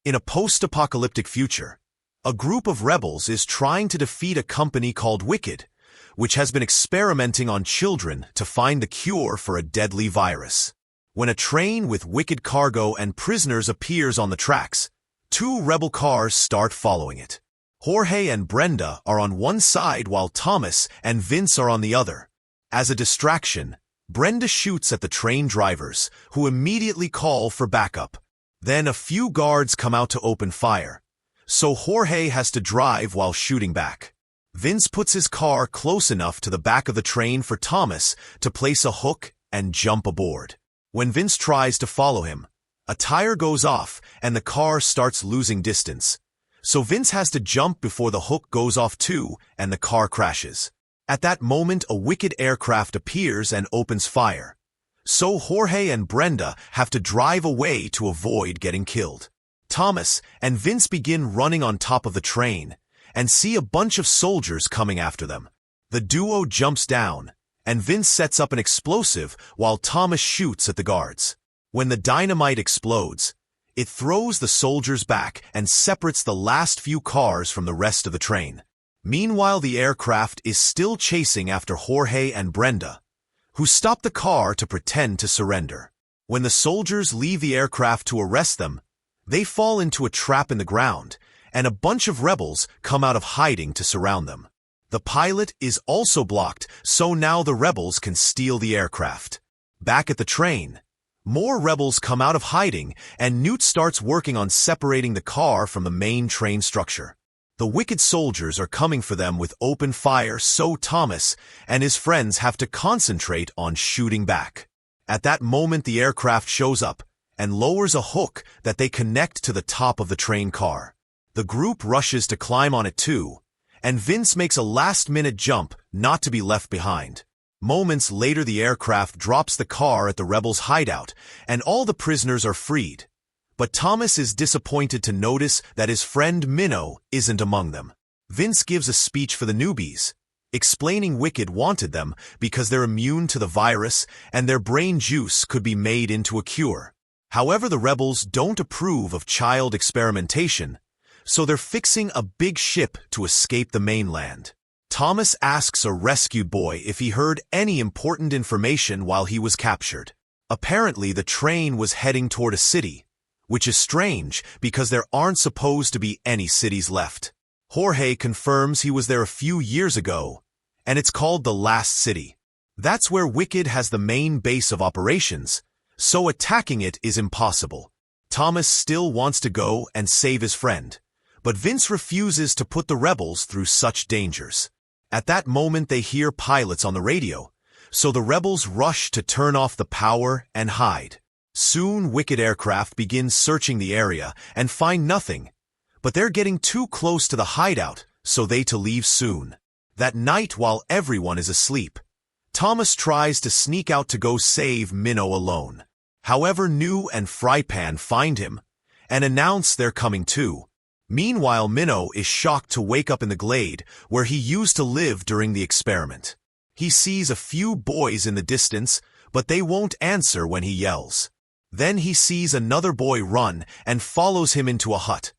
In a post-apocalyptic future, a group of rebels is trying to defeat a company called Wicked, which has been experimenting on children to find the cure for a deadly virus. When a train with Wicked cargo and prisoners appears on the tracks, two rebel cars start following it. Jorge and Brenda are on one side while Thomas and Vince are on the other. As a distraction, Brenda shoots at the train drivers, who immediately call for backup. Then a few guards come out to open fire, so Jorge has to drive while shooting back. Vince puts his car close enough to the back of the train for Thomas to place a hook and jump aboard. When Vince tries to follow him, a tire goes off and the car starts losing distance. So Vince has to jump before the hook goes off too and the car crashes. At that moment, a Wicked aircraft appears and opens fire. So Jorge and Brenda have to drive away to avoid getting killed. Thomas and Vince begin running on top of the train and see a bunch of soldiers coming after them. The duo jumps down, and Vince sets up an explosive while Thomas shoots at the guards. When the dynamite explodes, it throws the soldiers back and separates the last few cars from the rest of the train. Meanwhile, the aircraft is still chasing after Jorge and Brenda, who stop the car to pretend to surrender. When the soldiers leave the aircraft to arrest them, they fall into a trap in the ground, and a bunch of rebels come out of hiding to surround them. The pilot is also blocked, so now the rebels can steal the aircraft. Back at the train, more rebels come out of hiding, and Newt starts working on separating the car from the main train structure. The Wicked soldiers are coming for them with open fire, so Thomas and his friends have to concentrate on shooting back. At that moment, the aircraft shows up and lowers a hook that they connect to the top of the train car. The group rushes to climb on it too, and Vince makes a last-minute jump not to be left behind. Moments later, the aircraft drops the car at the rebels' hideout, and all the prisoners are freed. But Thomas is disappointed to notice that his friend Minnow isn't among them. Vince gives a speech for the newbies, explaining Wicked wanted them because they're immune to the virus and their brain juice could be made into a cure. However, the rebels don't approve of child experimentation, so they're fixing a big ship to escape the mainland. Thomas asks a rescued boy if he heard any important information while he was captured. Apparently, the train was heading toward a city, which is strange because there aren't supposed to be any cities left. Jorge confirms he was there a few years ago, and it's called the Last City. That's where Wicked has the main base of operations, so attacking it is impossible. Thomas still wants to go and save his friend, but Vince refuses to put the rebels through such dangers. At that moment, they hear pilots on the radio, so the rebels rush to turn off the power and hide. Soon, Wicked aircraft begins searching the area and find nothing, but they're getting too close to the hideout, so they to leave soon. That night, while everyone is asleep, Thomas tries to sneak out to go save Minnow alone. However, New and Frypan find him and announce they're coming too. Meanwhile, Minnow is shocked to wake up in the glade where he used to live during the experiment. He sees a few boys in the distance, but they won't answer when he yells. Then he sees another boy run and follows him into a hut,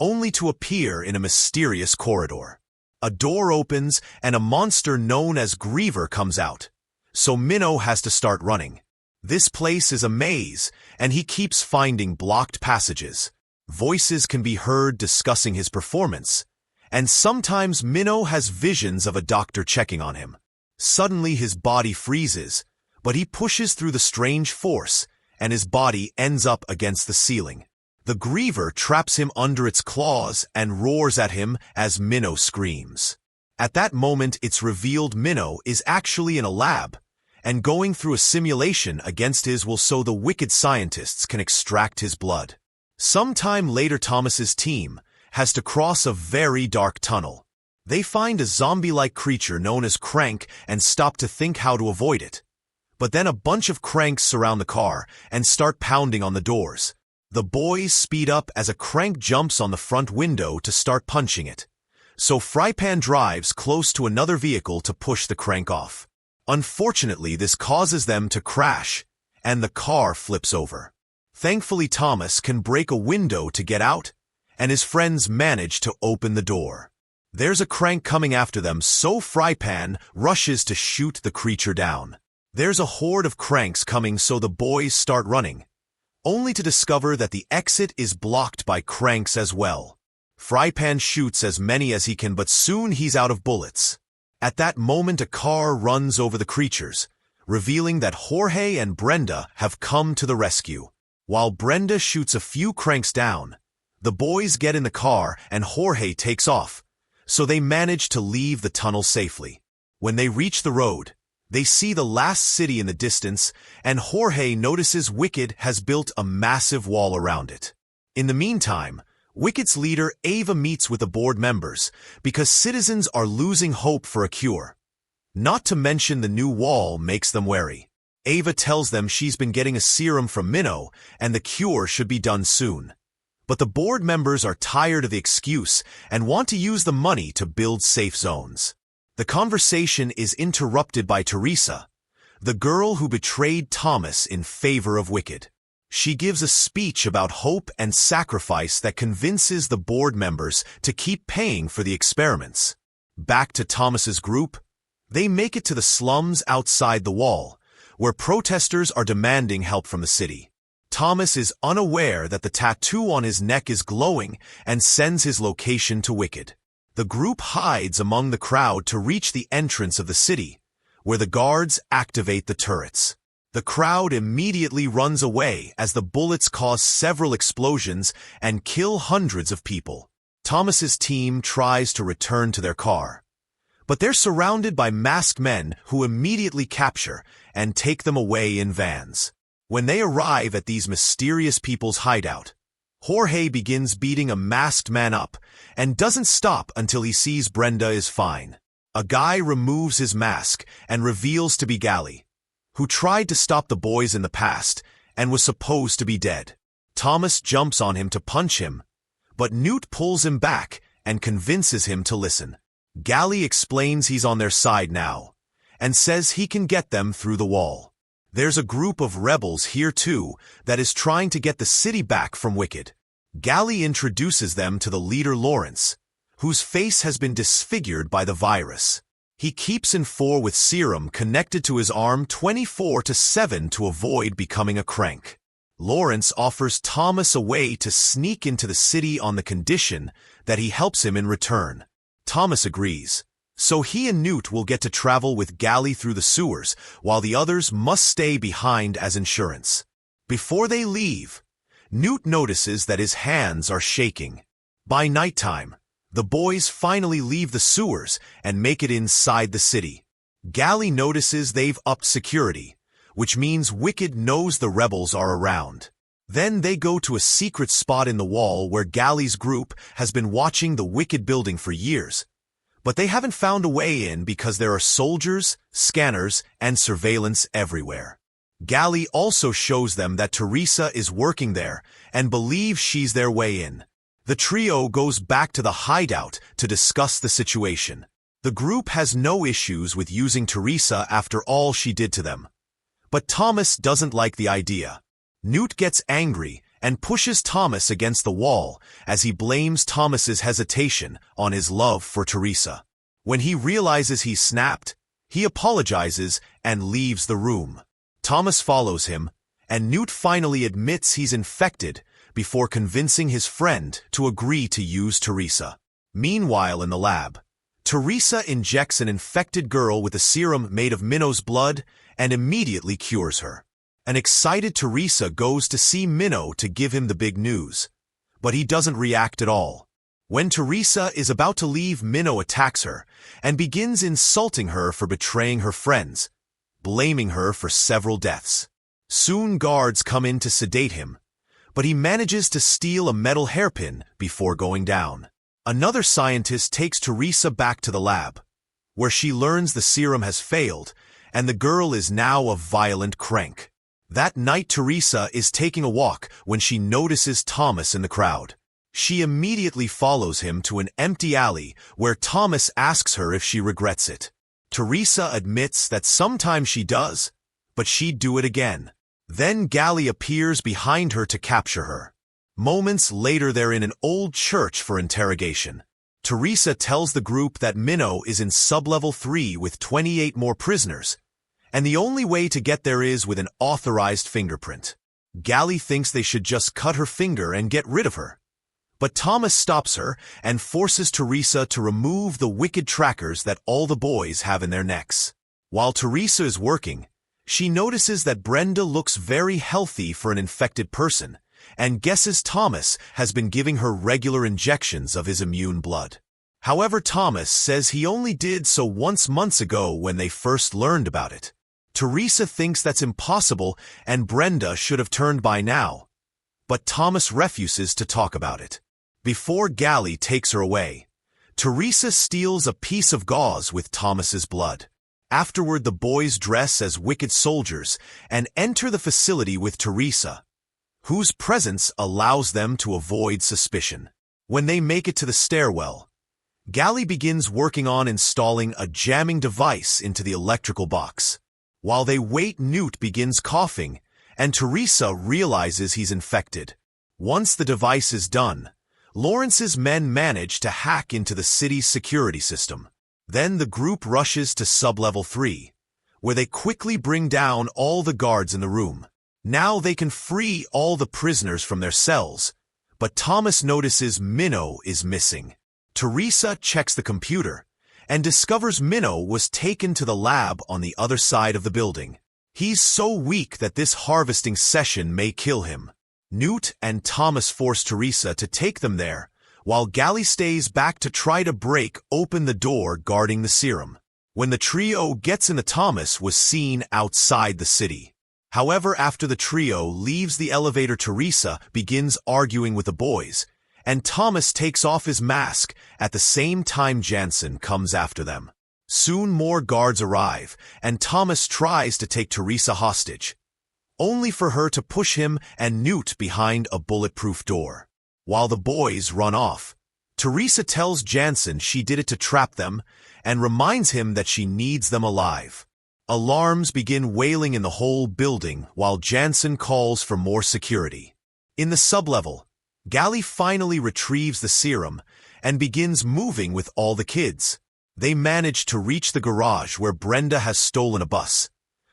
only to appear in a mysterious corridor. A door opens and a monster known as Griever comes out, so Minnow has to start running. This place is a maze, and he keeps finding blocked passages. Voices can be heard discussing his performance, and sometimes Minnow has visions of a doctor checking on him. Suddenly his body freezes, but he pushes through the strange force, and his body ends up against the ceiling. The Griever traps him under its claws and roars at him as Minnow screams. At that moment, it's revealed Minnow is actually in a lab, and going through a simulation against his will so the Wicked scientists can extract his blood. Sometime later, Thomas's team has to cross a very dark tunnel. They find a zombie-like creature known as Crank and stop to think how to avoid it. But then a bunch of Cranks surround the car and start pounding on the doors. The boys speed up as a Crank jumps on the front window to start punching it. So Frypan drives close to another vehicle to push the Crank off. Unfortunately, this causes them to crash, and the car flips over. Thankfully, Thomas can break a window to get out, and his friends manage to open the door. There's a crank coming after them, so Frypan rushes to shoot the creature down. There's a horde of cranks coming, so the boys start running, only to discover that the exit is blocked by cranks as well. Frypan shoots as many as he can, but soon he's out of bullets. At that moment, a car runs over the creatures, revealing that Jorge and Brenda have come to the rescue. While Brenda shoots a few cranks down, the boys get in the car and Jorge takes off, so they manage to leave the tunnel safely. When they reach the road, they see the last city in the distance, and Jorge notices Wicked has built a massive wall around it. In the meantime, Wicked's leader Ava meets with the board members because citizens are losing hope for a cure. Not to mention the new wall makes them wary. Ava tells them she's been getting a serum from Minnow and the cure should be done soon. But the board members are tired of the excuse and want to use the money to build safe zones. The conversation is interrupted by Teresa, the girl who betrayed Thomas in favor of Wicked. She gives a speech about hope and sacrifice that convinces the board members to keep paying for the experiments. Back to Thomas's group, they make it to the slums outside the wall, where protesters are demanding help from the city. Thomas is unaware that the tattoo on his neck is glowing and sends his location to Wicked. The group hides among the crowd to reach the entrance of the city, where the guards activate the turrets. The crowd immediately runs away as the bullets cause several explosions and kill hundreds of people. Thomas's team tries to return to their car, but they're surrounded by masked men who immediately capture and take them away in vans. When they arrive at these mysterious people's hideout, Jorge begins beating a masked man up and doesn't stop until he sees Brenda is fine. A guy removes his mask and reveals to be Gally, who tried to stop the boys in the past and was supposed to be dead. Thomas jumps on him to punch him, but Newt pulls him back and convinces him to listen. Gally explains he's on their side now and says he can get them through the wall. There's a group of rebels here too that is trying to get the city back from Wicked. Gally introduces them to the leader Lawrence, whose face has been disfigured by the virus. He keeps in 4 with serum connected to his arm 24/7 to avoid becoming a crank. Lawrence offers Thomas a way to sneak into the city on the condition that he helps him in return. Thomas agrees, so he and Newt will get to travel with Gally through the sewers, while the others must stay behind as insurance. Before they leave, Newt notices that his hands are shaking. By nighttime, the boys finally leave the sewers and make it inside the city. Gally notices they've upped security, which means Wicked knows the rebels are around. Then they go to a secret spot in the wall where Gally's group has been watching the Wicked building for years, but they haven't found a way in because there are soldiers, scanners, and surveillance everywhere. Gally also shows them that Teresa is working there and believes she's their way in. The trio goes back to the hideout to discuss the situation. The group has no issues with using Teresa after all she did to them. But Thomas doesn't like the idea. Newt gets angry and pushes Thomas against the wall as he blames Thomas's hesitation on his love for Teresa. When he realizes he's snapped, he apologizes and leaves the room. Thomas follows him, and Newt finally admits he's infected before convincing his friend to agree to use Teresa. Meanwhile in the lab, Teresa injects an infected girl with a serum made of Minnow's blood and immediately cures her. An excited Teresa goes to see Minnow to give him the big news, but he doesn't react at all. When Teresa is about to leave, Minnow attacks her and begins insulting her for betraying her friends, blaming her for several deaths. Soon guards come in to sedate him, but he manages to steal a metal hairpin before going down. Another scientist takes Teresa back to the lab, where she learns the serum has failed and the girl is now a violent crank. That night, Teresa is taking a walk when she notices Thomas in the crowd. She immediately follows him to an empty alley where Thomas asks her if she regrets it. Teresa admits that sometimes she does, but she'd do it again. Then Gally appears behind her to capture her. Moments later, they're in an old church for interrogation. Teresa tells the group that Minnow is in sublevel 3 with 28 more prisoners, and the only way to get there is with an authorized fingerprint. Gally thinks they should just cut her finger and get rid of her. But Thomas stops her and forces Teresa to remove the wicked trackers that all the boys have in their necks. While Teresa is working, she notices that Brenda looks very healthy for an infected person, and guesses Thomas has been giving her regular injections of his immune blood. However, Thomas says he only did so once months ago when they first learned about it. Teresa thinks that's impossible and Brenda should have turned by now, but Thomas refuses to talk about it. Before Gally takes her away, Teresa steals a piece of gauze with Thomas's blood. Afterward, the boys dress as wicked soldiers and enter the facility with Teresa, whose presence allows them to avoid suspicion. When they make it to the stairwell, Gally begins working on installing a jamming device into the electrical box. While they wait, Newt begins coughing, and Teresa realizes he's infected. Once the device is done, Lawrence's men manage to hack into the city's security system. Then the group rushes to sublevel 3, where they quickly bring down all the guards in the room. Now they can free all the prisoners from their cells, but Thomas notices Minnow is missing. Teresa checks the computer and discovers Minnow was taken to the lab on the other side of the building. He's so weak that this harvesting session may kill him. Newt and Thomas force Teresa to take them there, while Gally stays back to try to break open the door guarding the serum. When the trio gets in, the Thomas was seen outside the city. However, after the trio leaves the elevator, Teresa begins arguing with the boys, and Thomas takes off his mask at the same time Jansen comes after them. Soon more guards arrive, and Thomas tries to take Teresa hostage, only for her to push him and Newt behind a bulletproof door. While the boys run off, Teresa tells Jansen she did it to trap them and reminds him that she needs them alive. Alarms begin wailing in the whole building while Jansen calls for more security. In the sublevel, Gally finally retrieves the serum and begins moving with all the kids. They manage to reach the garage where Brenda has stolen a bus,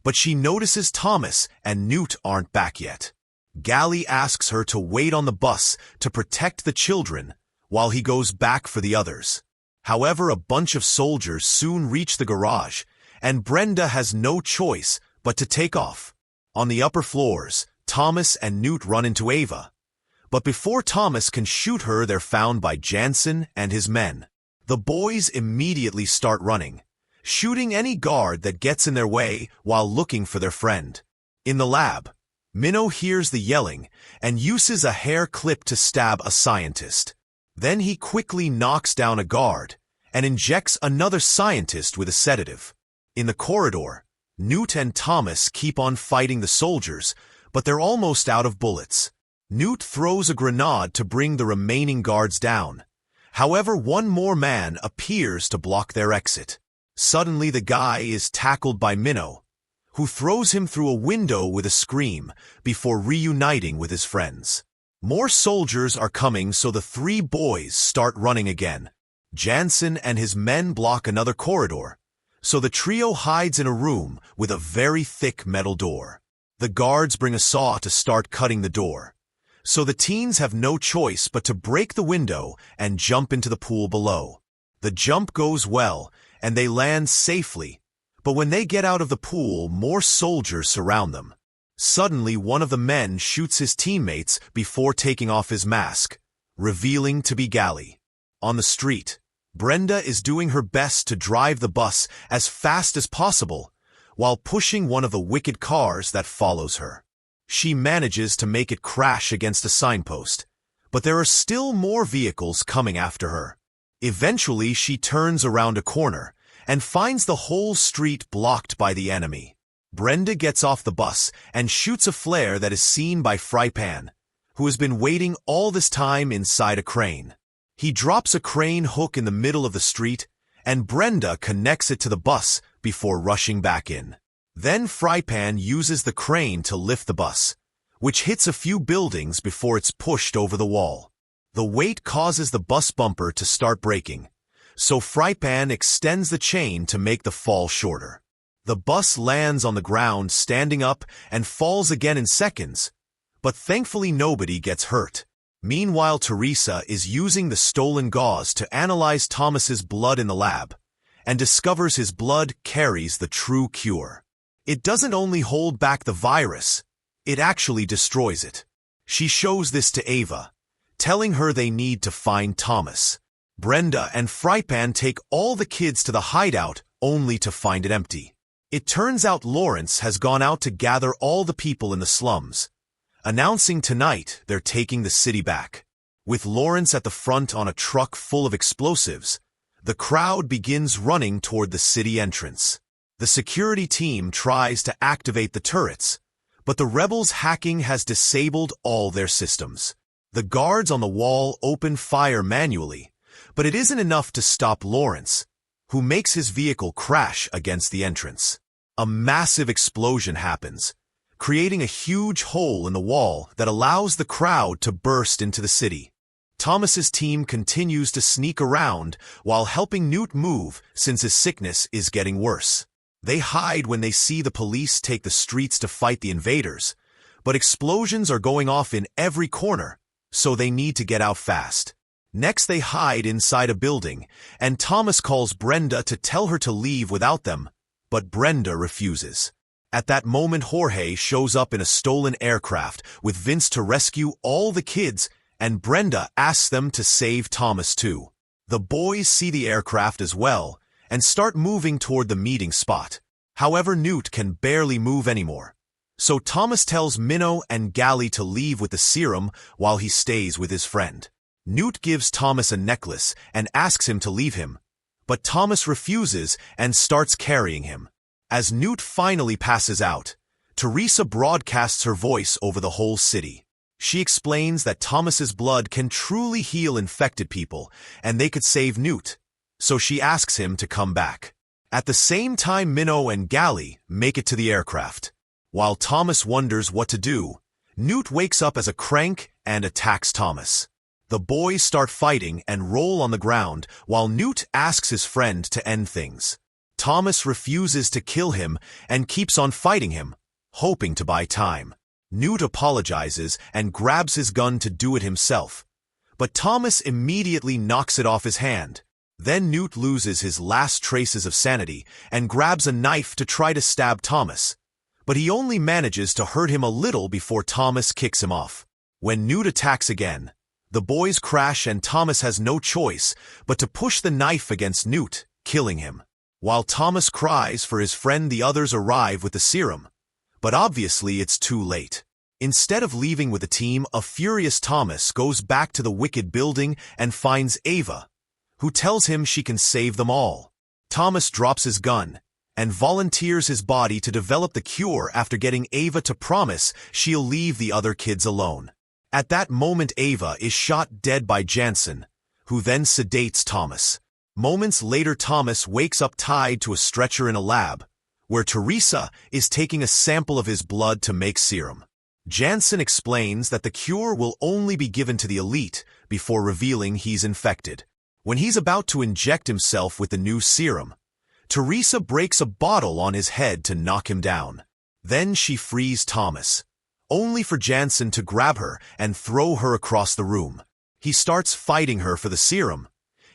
but she notices Thomas and Newt aren't back yet. Gally asks her to wait on the bus to protect the children while he goes back for the others. However, a bunch of soldiers soon reach the garage, and Brenda has no choice but to take off. On the upper floors, Thomas and Newt run into Ava, but before Thomas can shoot her, they're found by Jansen and his men. The boys immediately start running, shooting any guard that gets in their way while looking for their friend. In the lab, Minnow hears the yelling and uses a hair clip to stab a scientist. Then he quickly knocks down a guard and injects another scientist with a sedative. In the corridor, Newt and Thomas keep on fighting the soldiers, but they're almost out of bullets. Newt throws a grenade to bring the remaining guards down. However, one more man appears to block their exit. Suddenly, the guy is tackled by Minnow, who throws him through a window with a scream before reuniting with his friends. More soldiers are coming, so the three boys start running again. Jansen and his men block another corridor, so the trio hides in a room with a very thick metal door. The guards bring a saw to start cutting the door, so the teens have no choice but to break the window and jump into the pool below. The jump goes well, and they land safely, but when they get out of the pool, more soldiers surround them. Suddenly, one of the men shoots his teammates before taking off his mask, revealing to be Gally. On the street, Brenda is doing her best to drive the bus as fast as possible while pushing one of the wicked cars that follows her. She manages to make it crash against a signpost, but there are still more vehicles coming after her. Eventually, she turns around a corner and finds the whole street blocked by the enemy. Brenda gets off the bus and shoots a flare that is seen by Frypan, who has been waiting all this time inside a crane. He drops a crane hook in the middle of the street, and Brenda connects it to the bus before rushing back in. Then Frypan uses the crane to lift the bus, which hits a few buildings before it's pushed over the wall. The weight causes the bus bumper to start breaking, so Frypan extends the chain to make the fall shorter. The bus lands on the ground standing up and falls again in seconds, but thankfully nobody gets hurt. Meanwhile, Teresa is using the stolen gauze to analyze Thomas's blood in the lab, and discovers his blood carries the true cure. It doesn't only hold back the virus, it actually destroys it. She shows this to Ava, telling her they need to find Thomas. Brenda and Frypan take all the kids to the hideout only to find it empty. It turns out Lawrence has gone out to gather all the people in the slums, announcing tonight they're taking the city back. With Lawrence at the front on a truck full of explosives, the crowd begins running toward the city entrance. The security team tries to activate the turrets, but the rebels' hacking has disabled all their systems. The guards on the wall open fire manually, but it isn't enough to stop Lawrence, who makes his vehicle crash against the entrance. A massive explosion happens, creating a huge hole in the wall that allows the crowd to burst into the city. Thomas's team continues to sneak around while helping Newt move since his sickness is getting worse. They hide when they see the police take the streets to fight the invaders, but explosions are going off in every corner, so they need to get out fast. Next, they hide inside a building, and Thomas calls Brenda to tell her to leave without them, but Brenda refuses. At that moment, Jorge shows up in a stolen aircraft with Vince to rescue all the kids, and Brenda asks them to save Thomas too. The boys see the aircraft as well and start moving toward the meeting spot. However, Newt can barely move anymore, so Thomas tells Minnow and Gally to leave with the serum while he stays with his friend. Newt gives Thomas a necklace and asks him to leave him, but Thomas refuses and starts carrying him. As Newt finally passes out, Teresa broadcasts her voice over the whole city. She explains that Thomas's blood can truly heal infected people, and they could save Newt, so she asks him to come back. At the same time, Minnow and Gally make it to the aircraft. While Thomas wonders what to do, Newt wakes up as a crank and attacks Thomas. The boys start fighting and roll on the ground while Newt asks his friend to end things. Thomas refuses to kill him and keeps on fighting him, hoping to buy time. Newt apologizes and grabs his gun to do it himself, but Thomas immediately knocks it off his hand. Then Newt loses his last traces of sanity and grabs a knife to try to stab Thomas, but he only manages to hurt him a little before Thomas kicks him off. When Newt attacks again, the boys crash and Thomas has no choice but to push the knife against Newt, killing him. While Thomas cries for his friend, the others arrive with the serum, but obviously it's too late. Instead of leaving with the team, a furious Thomas goes back to the Wicked building and finds Ava, who tells him she can save them all. Thomas drops his gun and volunteers his body to develop the cure after getting Ava to promise she'll leave the other kids alone. At that moment, Ava is shot dead by Jansen, who then sedates Thomas. Moments later, Thomas wakes up tied to a stretcher in a lab, where Teresa is taking a sample of his blood to make serum. Jansen explains that the cure will only be given to the elite before revealing he's infected. When he's about to inject himself with the new serum, Teresa breaks a bottle on his head to knock him down. Then she frees Thomas, only for Jansen to grab her and throw her across the room. He starts fighting her for the serum,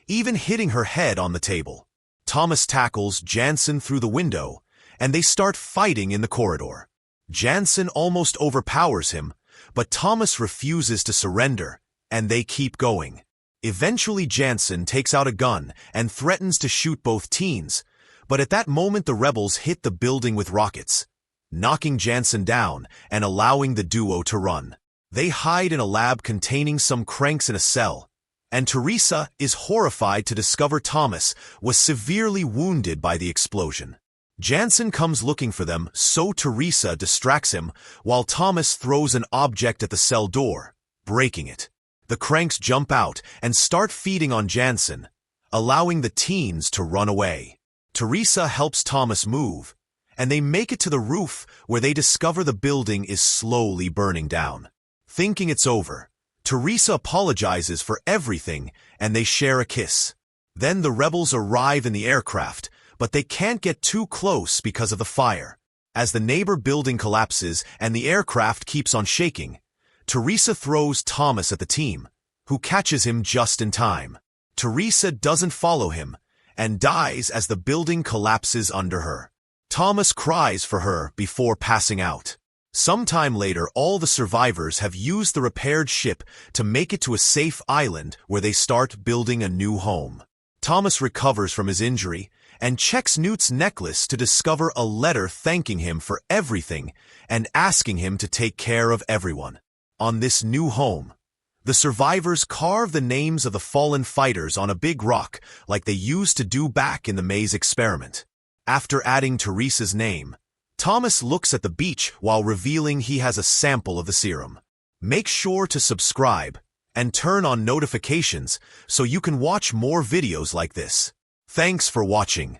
even hitting her head on the table. Thomas tackles Jansen through the window, and they start fighting in the corridor. Jansen almost overpowers him, but Thomas refuses to surrender, and they keep going. Eventually, Jansen takes out a gun and threatens to shoot both teens, but at that moment the rebels hit the building with rockets, knocking Jansen down and allowing the duo to run. They hide in a lab containing some cranks in a cell, and Teresa is horrified to discover Thomas was severely wounded by the explosion. Jansen comes looking for them, so Teresa distracts him while Thomas throws an object at the cell door, breaking it. The cranks jump out and start feeding on Jansen, allowing the teens to run away. Teresa helps Thomas move, and they make it to the roof where they discover the building is slowly burning down. Thinking it's over, Teresa apologizes for everything and they share a kiss. Then the rebels arrive in the aircraft, but they can't get too close because of the fire. As the neighbor building collapses and the aircraft keeps on shaking, Teresa throws Thomas at the team, who catches him just in time. Teresa doesn't follow him and dies as the building collapses under her. Thomas cries for her before passing out. Sometime later, all the survivors have used the repaired ship to make it to a safe island where they start building a new home. Thomas recovers from his injury and checks Newt's necklace to discover a letter thanking him for everything and asking him to take care of everyone. On this new home, the survivors carve the names of the fallen fighters on a big rock like they used to do back in the maze experiment. After adding Teresa's name, Thomas looks at the beach while revealing he has a sample of the serum. Make sure to subscribe and turn on notifications so you can watch more videos like this. Thanks for watching.